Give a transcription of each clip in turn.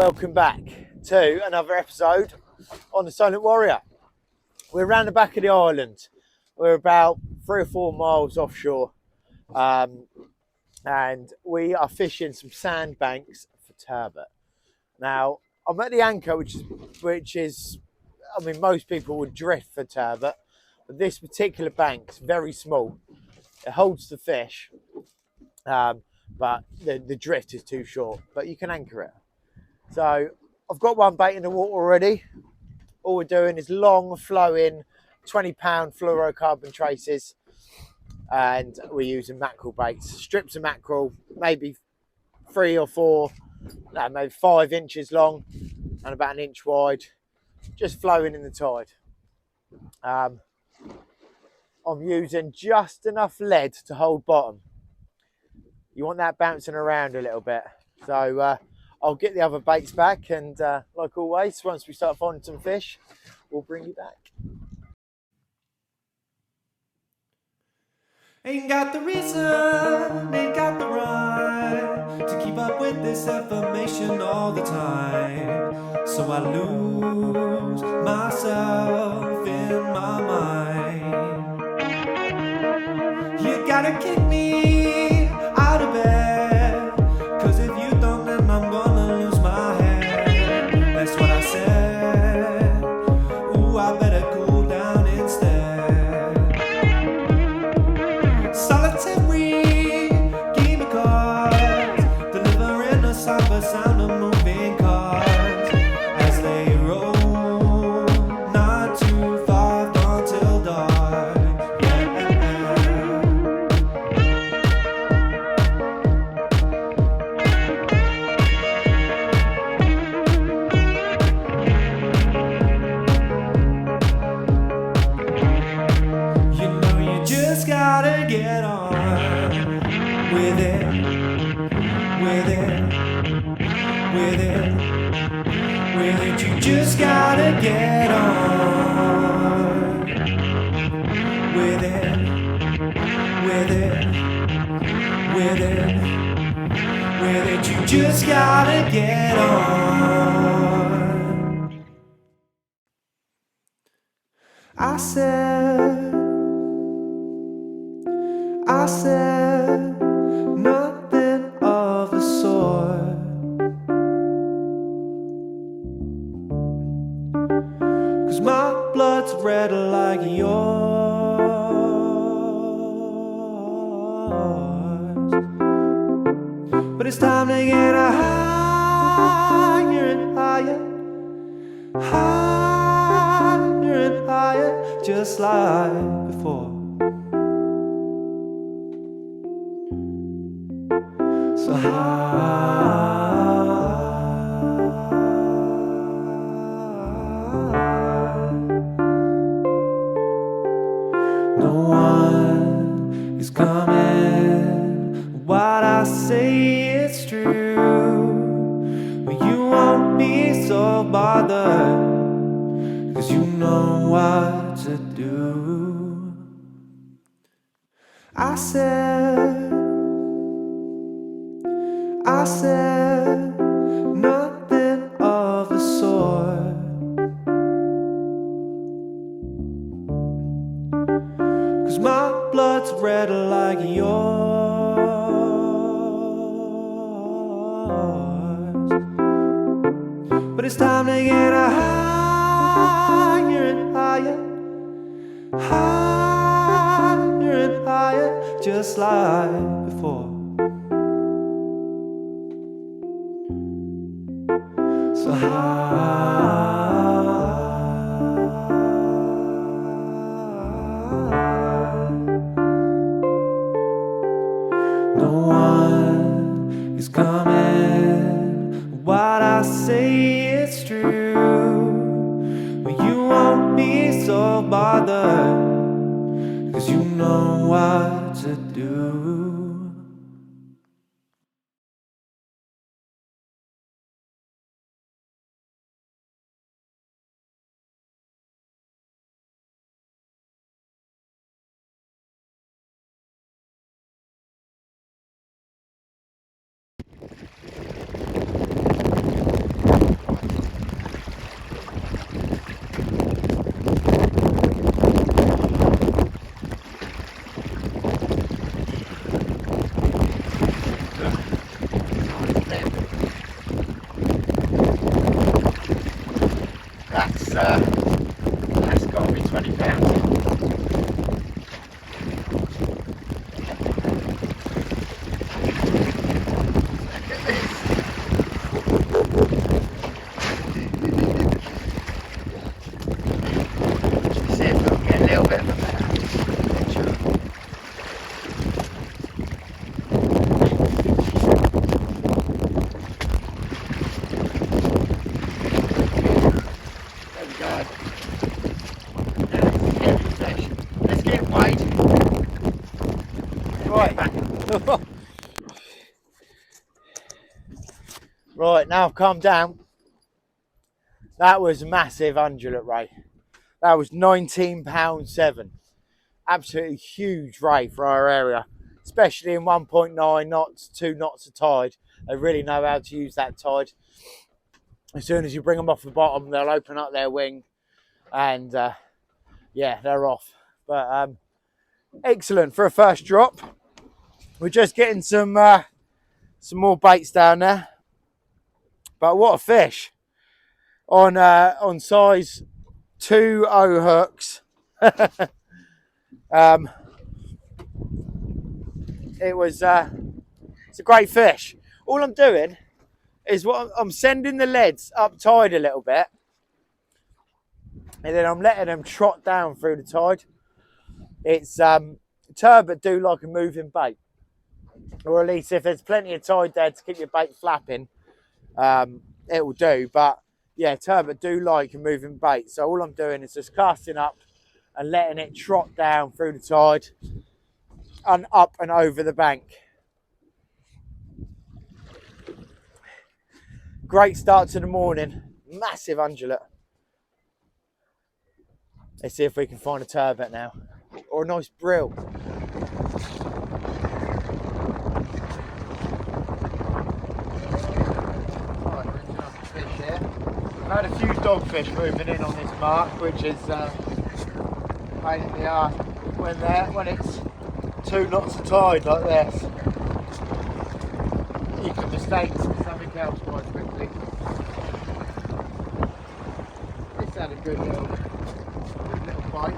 welcome back to another episode on the Solent Warrior. We're around the back of the island. We're about 3 or 4 miles offshore, and we are fishing some sandbanks for turbot. Now, I'm at the anchor, which is, I mean, most people would drift for turbot, but this particular bank's very small. It holds the fish, but the drift is too short, but you can anchor it. So I've got one bait in the water already. All we're doing is long flowing 20-pound fluorocarbon traces, and we're using mackerel baits, strips of mackerel, maybe 3 or 4, no, maybe 5 inches long and about 1 inch wide, just flowing in the tide. I'm using just enough lead to hold bottom. You want that bouncing around a little bit. So I'll get the other baits back, and like always, once we start finding some fish, we'll bring you back. Ain't got the reason, ain't got the rhyme to keep up with this information all the time. So I lose myself in my mind. You gotta kick me out of bed, 'cause if you don't, then I'm gonna lose my head. That's what I said. Ooh, I better cool down instead. Solitary game of cards, delivering a cyber sound of moving cars as they roll, not too far gone till dark. You know you just gotta get on with it, with it, with it, with it. You just gotta get on with it, with it, with it, with it. You just gotta get on. I said nothing of the sort. 'Cause my blood's red like yours. But it's time to get higher and higher, higher and higher, just like before. So no one is coming. What I say is true, but you won't be so bothered, 'cause you know what to do. I said nothing of the sort. 'Cause my blood's red like yours. But it's time to get higher and higher, higher and higher, just like before. So no one is coming. What I say is true, but you won't be so bothered, 'cause you know what to do. Right, now I've calmed down. That was a massive undulate ray. That was £19.7. Absolutely huge ray for our area, especially in 1.9 knots, 2 knots of tide. They really know how to use that tide. As soon as you bring them off the bottom, they'll open up their wing and yeah, they're off. But excellent for a first drop. We're just getting some more baits down there. But what a fish on size 2.0 hooks. It's a great fish. All I'm doing is I'm sending the leads up tide a little bit, and then I'm letting them trot down through the tide. It's turbot do like a moving bait, or at least if there's plenty of tide there to keep your bait flapping, it will do. But yeah, turbot do like a moving bait. So all I'm doing is just casting up and letting it trot down through the tide and up and over the bank. Great start to the morning. Massive undulate. Let's see if we can find a turbot now, or a nice brill. I've had a few dogfish moving in on this mark, which is pain in the arse when it's 2 knots of tide like this. You can mistake it for something else quite quickly. This had a good little bite.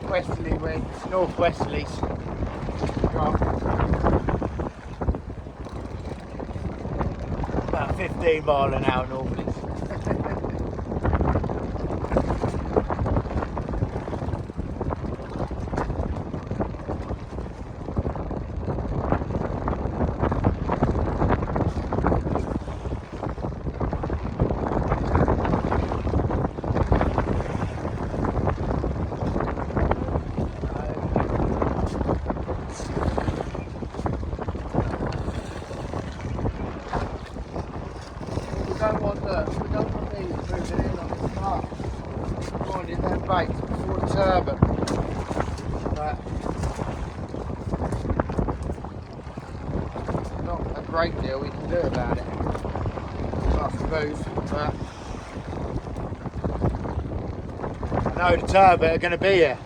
Westerly wind, northwesterlies. About 15 mile an hour northerlies. We don't want these moving in on the mark. Finding their baits before the turbot. But not a great deal we can do about it. Off the move, but I know the turbot are going to be here.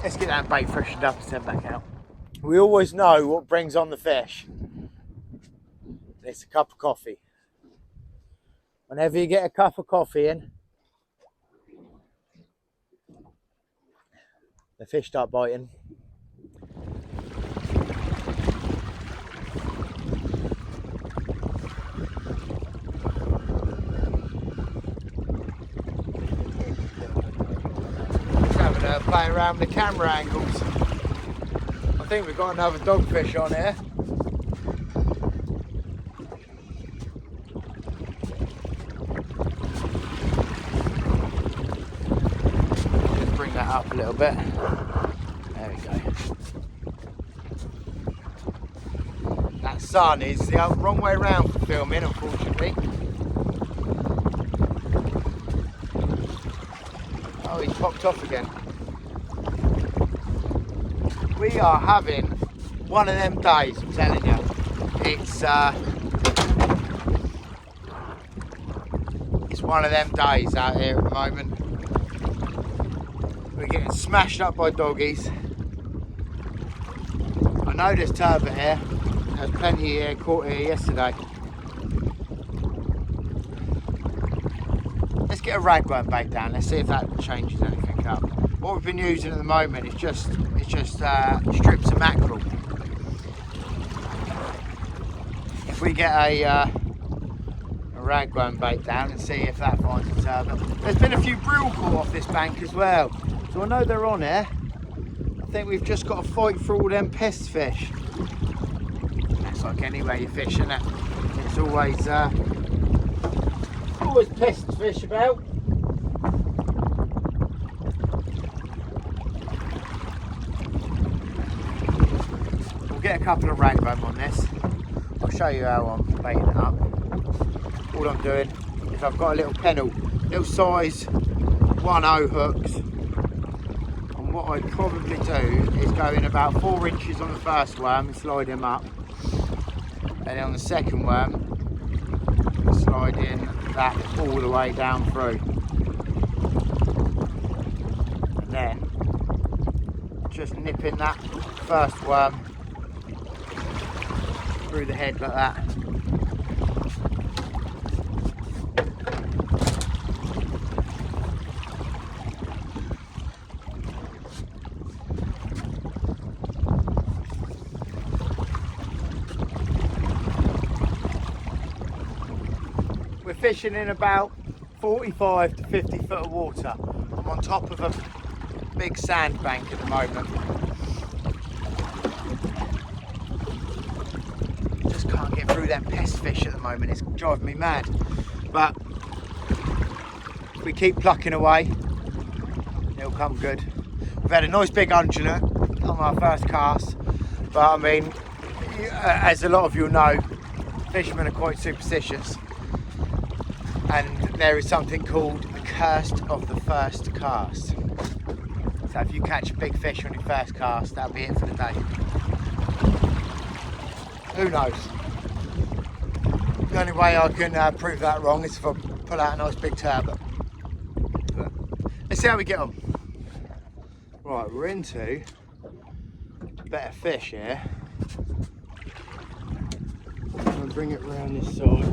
Let's get that bait freshened up and sent back out. We always know what brings on the fish. It's a cup of coffee. Whenever you get a cup of coffee in, the fish start biting. Playing around with the camera angles. I think we've got another dogfish on here. Just bring that up a little bit. There we go. That sun is the wrong way around for filming, unfortunately. Oh, he's popped off again. We are having one of them days, I'm telling you. It's one of them days out here at the moment. We're getting smashed up by doggies. I know there's turbot here. There's plenty here caught here yesterday. Let's get a ragworm bait down. Let's see if that changes anything up. What we've been using at the moment is just strips of mackerel. If we get a ragworm bait down and see if that finds a turbot. There's been a few brill caught off this bank as well, so I know they're on here. I think we've just got to fight through all them pest fish. That's like anywhere you fish, isn't it? It's always pest fish about. We'll get a couple of ragworm on this. I'll show you how I'm baiting it up. All I'm doing is I've got a little pennel, little size 1/0 hooks. And what I'd probably do is go in about 4 inches on the first worm and slide him up. And then on the second worm, slide in that all the way down through. And then just nipping that first worm through the head like that. We're fishing in about 45 to 50 foot of water. I'm on top of a big sand bank at the moment. Just can't get through them pest fish at the moment. It's driving me mad. But if we keep plucking away, it'll come good. We've had a nice big undulate on our first cast. But I mean, as a lot of you know, fishermen are quite superstitious. And there is something called the curse of the first cast. So if you catch a big fish on your first cast, that'll be it for the day. Who knows? The only way I can prove that wrong is if I pull out a nice big turbot. But let's see how we get on. Right, we're into better fish here. I'm going to bring it around this side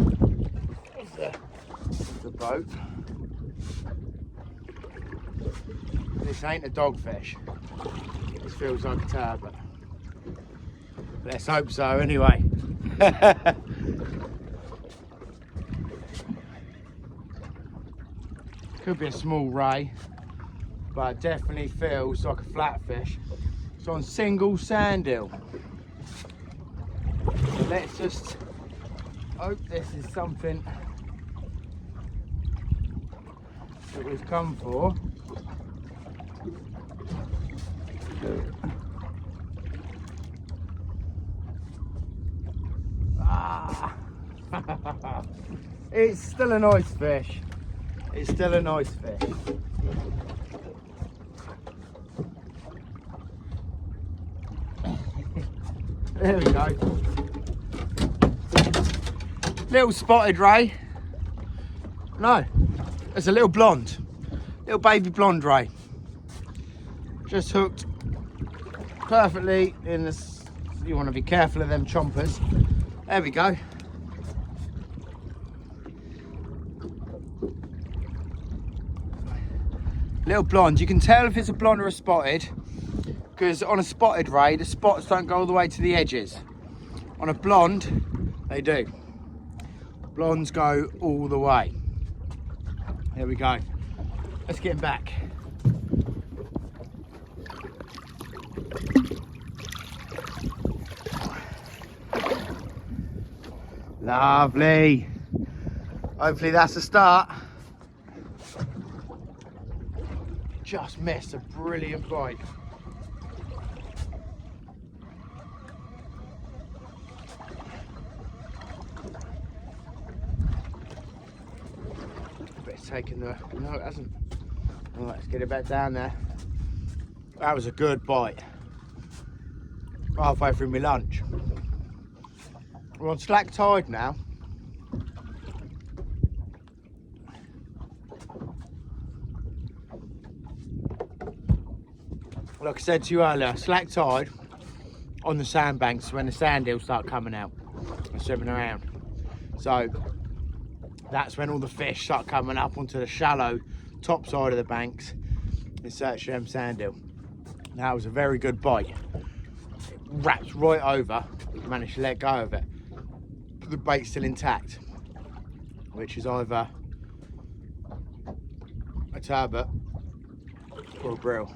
of the boat. This ain't a dogfish. This feels like a turbot. Let's hope so anyway. Could be a small ray, but it definitely feels like a flatfish. It's on single sand eel. So let's just hope this is something that we've come for. It's still a nice fish. It's still a nice fish. There we go. Little spotted ray. No, it's a little blonde. Little baby blonde ray. Just hooked perfectly in this. You want to be careful of them chompers. There we go. Little blonde. You can tell if it's a blonde or a spotted, because on a spotted ray, the spots don't go all the way to the edges. On a blonde, they do. Blondes go all the way. There we go. Let's get him back. Lovely. Hopefully that's a start. Just missed a brilliant bite. But it's taken the... No, it hasn't. All right, let's get it back down there. That was a good bite. Halfway through my lunch. We're on slack tide now. Like I said to you earlier, slack tide on the sandbanks when the sand eels start coming out and swimming around. So that's when all the fish start coming up onto the shallow top side of the banks in search of them sand eel. That was a very good bite. It wrapped right over. Managed to let go of it. But the bait's still intact. which is either a turbot or a brill.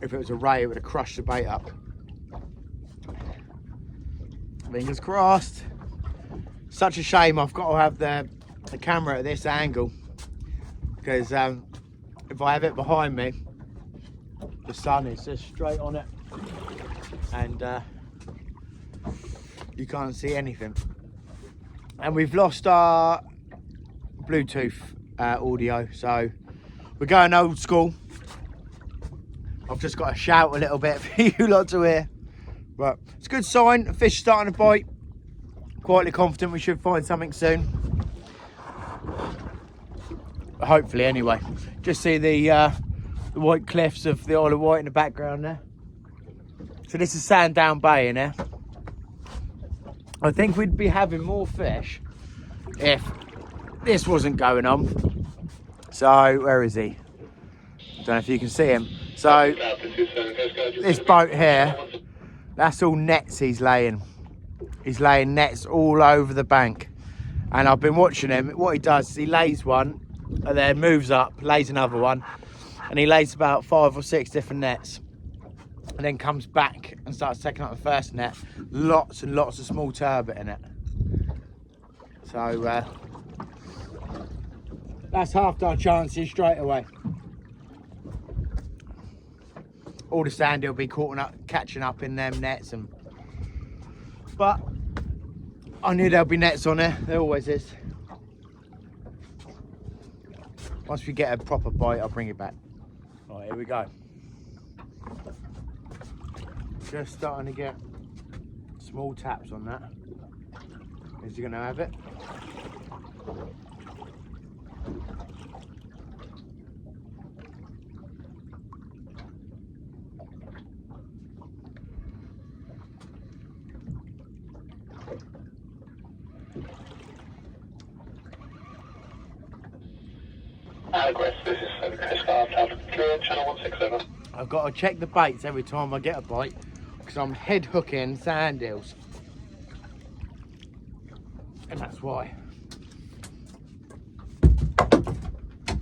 If it was a ray, it would have crushed the bait up. Fingers crossed. Such a shame I've got to have the camera at this angle, because if I have it behind me, the sun is just straight on it and you can't see anything. And we've lost our Bluetooth audio, so we're going old school. I've just got to shout a little bit for you lot to hear, but it's a good sign. The fish starting to bite. Quietly confident we should find something soon. Hopefully, anyway. Just see the white cliffs of the Isle of Wight in the background there. So this is Sandown Bay in here. I think we'd be having more fish if this wasn't going on. So where is he? Don't know if you can see him. So this boat here, that's all nets he's laying. He's laying nets all over the bank. And I've been watching him. What he does is he lays one and then moves up, lays another one, and he lays about 5 or 6 different nets. And then comes back and starts taking up the first net. Lots and lots of small turbot in it. So that's half our chances straight away. All the sand will be catching up in them nets, but I knew there'll be nets on there. There always is. Once we get a proper bite, I'll bring it back. All right, here we go. Just starting to get small taps on that. Is he going to have it? This is 7 Coast Guard, clear, channel 167. I've got to check the baits every time I get a bite, because I'm head hooking sand eels. And that's why.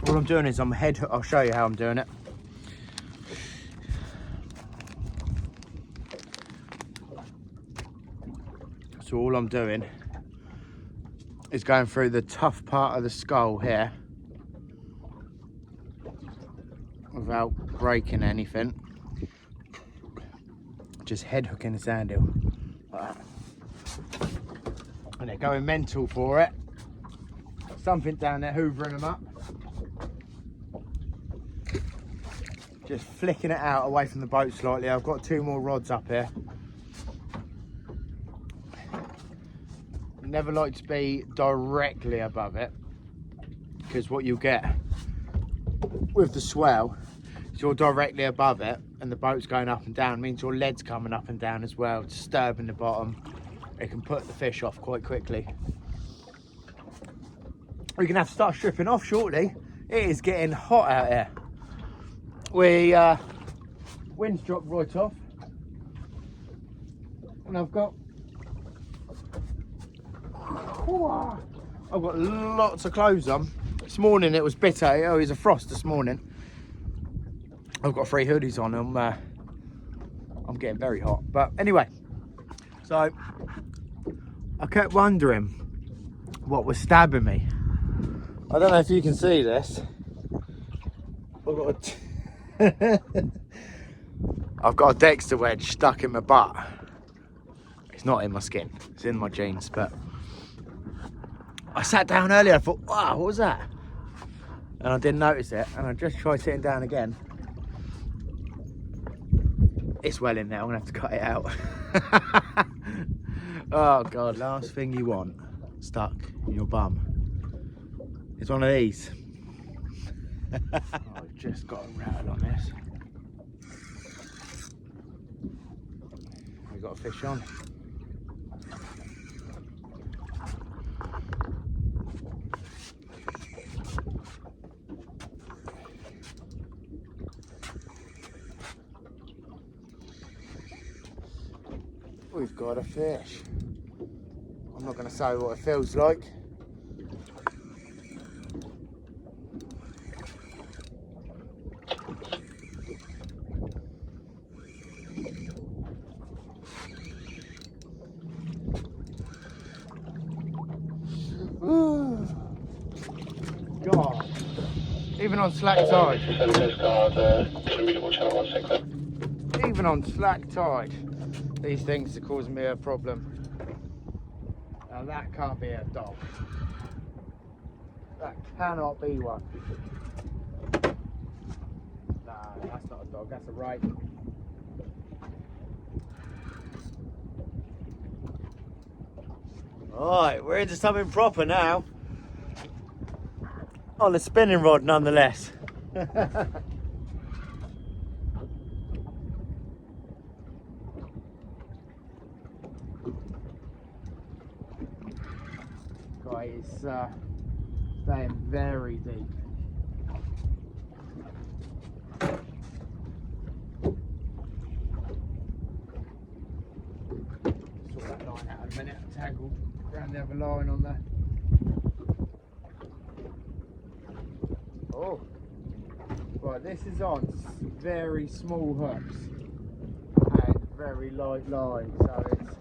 All I'm doing is I'll show you how I'm doing it. So all I'm doing is going through the tough part of the skull here without breaking anything. Just head hooking the sand eel like that. And they're going mental for it. Something down there hoovering them up. Just flicking it out away from the boat slightly. I've got 2 more rods up here. Never like to be directly above it, because what you'll get with the swell is you're directly above it and the boat's going up and down, means your lead's coming up and down as well, disturbing the bottom. It can put the fish off quite quickly. We're gonna have to start stripping off shortly. It is getting hot out here. Wind's dropped right off, and I've got lots of clothes on. This morning it was bitter. It was a frost this morning. I've got 3 hoodies on. I'm getting very hot. But anyway, so I kept wondering what was stabbing me. I don't know if you can see this. I've got a Dexter wedge stuck in my butt. It's not in my skin. It's in my jeans, but I sat down earlier, I thought, wow, what was that? And I didn't notice it, and I just tried sitting down again. It's well in there, I'm gonna have to cut it out. Oh God, last thing you want stuck in your bum is one of these. I've just got a rattle on this. We got a fish on. We've got a fish. I'm not going to say what it feels like. God. Even on slack tide. Coast Guard, immutable channel 16. Even on slack tide, these things are causing me a problem. Now that can't be a dog. That cannot be one. No, that's not a dog, that's a ray. Alright, we're into something proper now. On a spinning rod nonetheless. God, it's staying very deep. Sort that line out in a minute, tangled around the other line on there. Oh, right, this is on very small hooks and very light line, so it's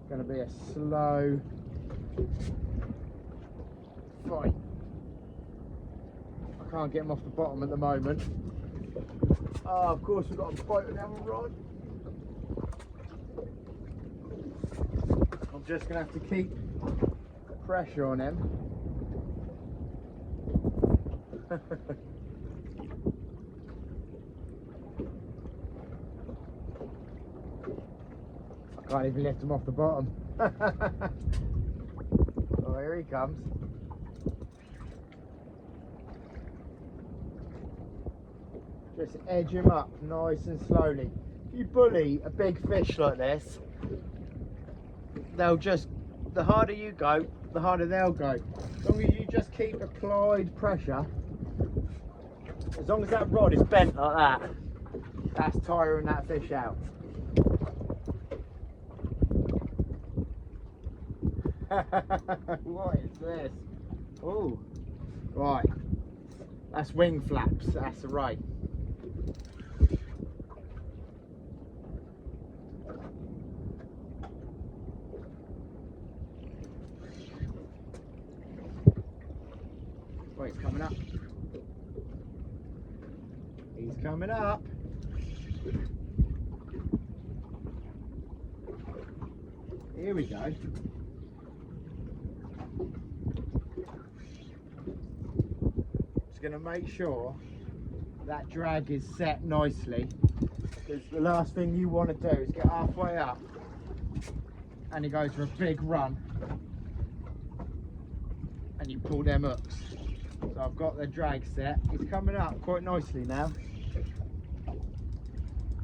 going to be a slow fight. I can't get him off the bottom at the moment. Oh, of course we've got a bite with the other rod. I'm just going to have to keep pressure on him. I can't even lift him off the bottom. Oh, here he comes. Just edge him up nice and slowly. If you bully a big fish like this, they'll just, the harder you go, the harder they'll go. As long as you just keep applied pressure, as long as that rod is bent like that, that's tiring that fish out. What is this? Oh, right. That's wing flaps. That's right. Oh, he's coming up. He's coming up. Here we go. Just going to make sure that drag is set nicely, because the last thing you want to do is get halfway up and he goes for a big run and you pull them hooks. So I've got the drag set. It's coming up quite nicely now. I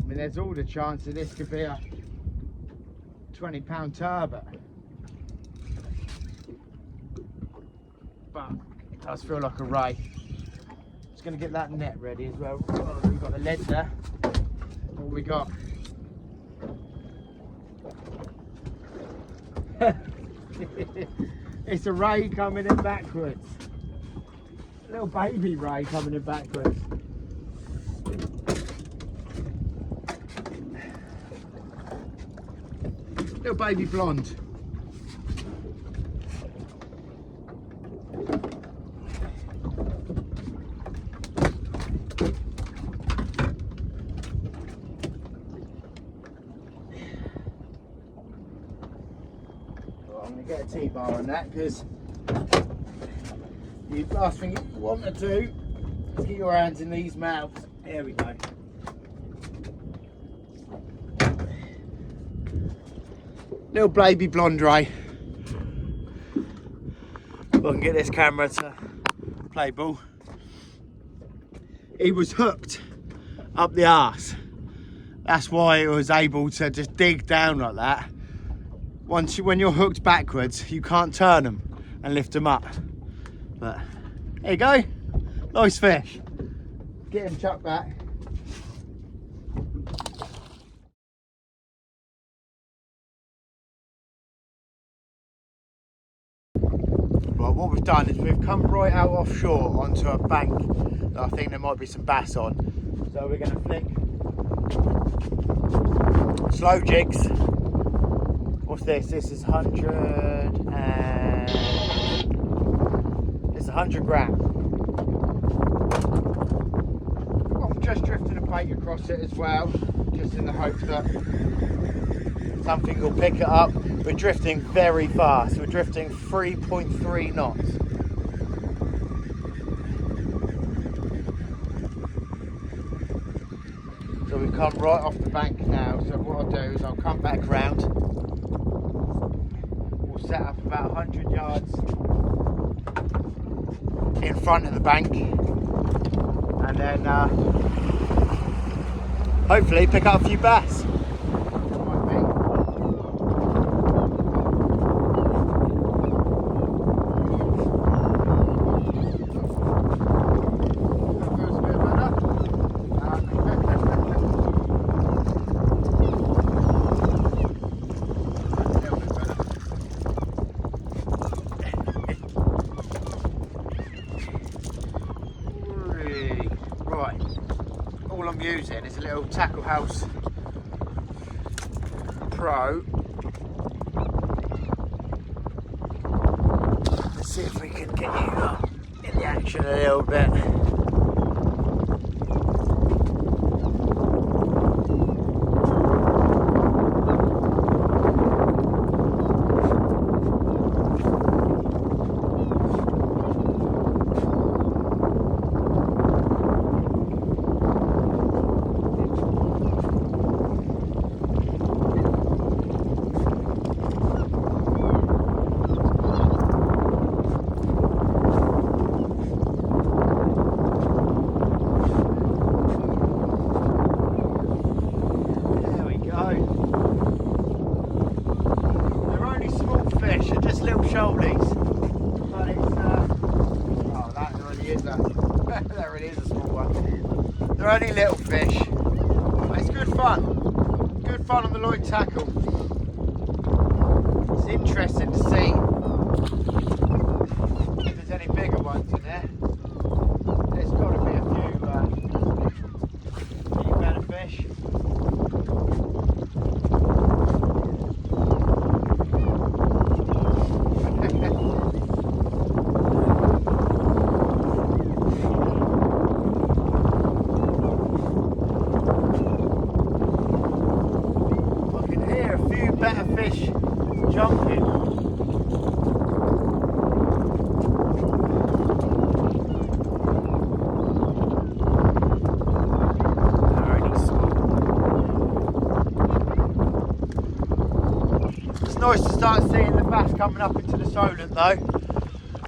mean, there's all the chance that this could be a 20-pound turbot, but it does feel like a ray. Just going to get that net ready as well. Oh, we've got the lead there. What we got? It's a ray coming in backwards. A little baby ray coming in backwards. Little baby blonde. Well, I'm going to get a T-bar on that, because the last thing you want to do is get your hands in these mouths. There we go. Little baby blonde ray. Well, I can get this camera to play ball. He was hooked up the arse. That's why it was able to just dig down like that. When you're hooked backwards, you can't turn them and lift them up. But there you go. Nice fish. Get him chucked back. Right, what we've done is we've come right out offshore onto a bank that I think there might be some bass on. So we're going to flick slow jigs. What's this? This is 100 and... This is 100 grams. I'm just drifting a bait across it as well, just in the hope that something will pick it up. We're drifting very fast. We're drifting 3.3 knots. So we've come right off the bank now. So what I'll do is I'll come back round. We'll set up about 100 yards in front of the bank, and then hopefully pick up a few bass. All I'm using is a little Tackle House Pro. Let's see if we can get you in the action a little bit. Shoalies, but it's oh, that really is that really is a small one. They're only little fish, but it's good fun on the Lloyd tackle. It's interesting to see if there's any bigger ones in there. There's got to be a few better fish. Better fish jumping. It's nice to start seeing the bass coming up into the Solent though.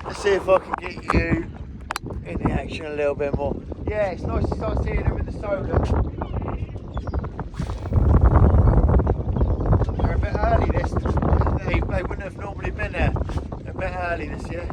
Let's see if I can get you in the action a little bit more. Yeah, it's nice to start seeing them in the Solent. Early this, they wouldn't have normally been there. They're a bit early this year.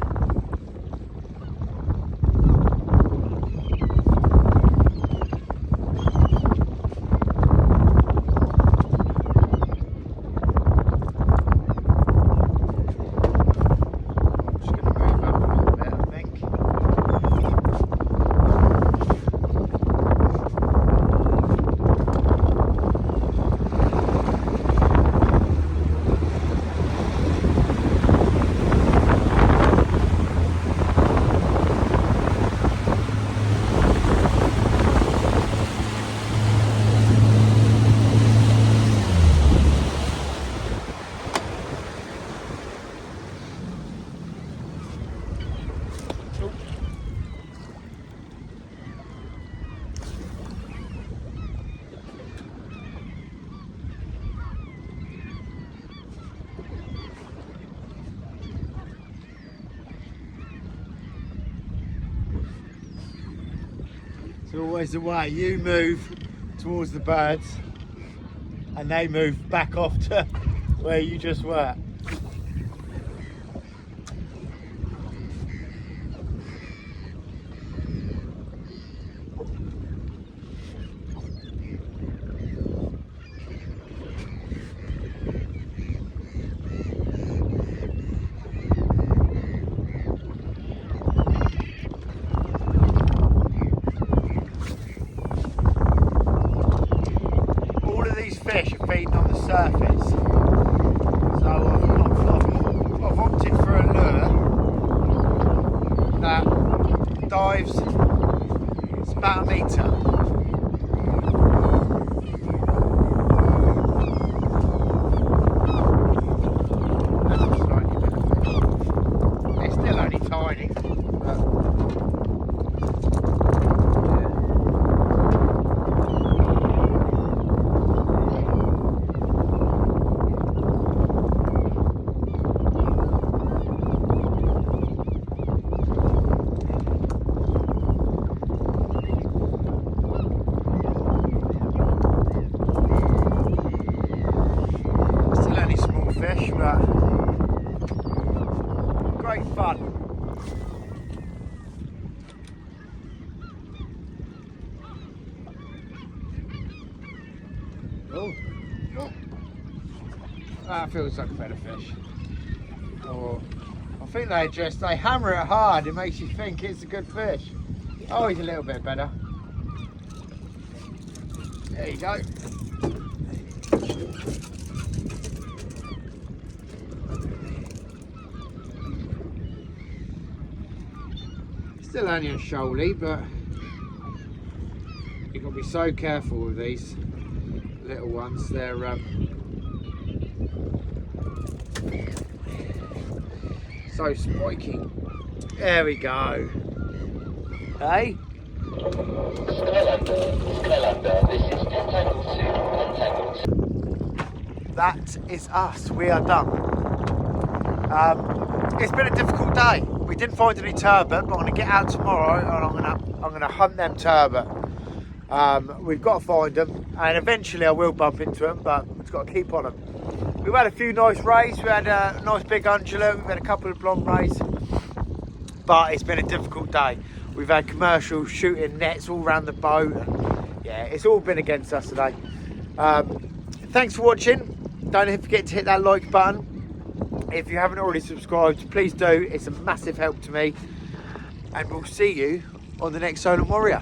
It's always the way. You move towards the birds and they move back off to where you just were. Fish are feeding on the surface, so I've opted for a lure that dives. It's about a metre. It's still only tiny. Fish, but great fun. Oh, that feels like a better fish. Oh, I think they hammer it hard. It makes you think it's a good fish. Oh, he's a little bit better. There you go. Still only a shoaly, but you've got to be so careful with these little ones. They're so spiky. There we go. Hey? That is us. We are done. It's been a difficult day. We didn't find any turbot, but I'm going to get out tomorrow and I'm going to hunt them turbot. We've got to find them, and eventually I will bump into them, but we've got to keep on them. We've had a few nice rays. We had a nice big undulate. We've had a couple of blonde rays, but it's been a difficult day. We've had commercial shooting nets all around the boat, and yeah, it's all been against us today. Thanks for watching. Don't forget to hit that like button. If you haven't already subscribed, please do. It's a massive help to me. And we'll see you on the next Solent Warrior.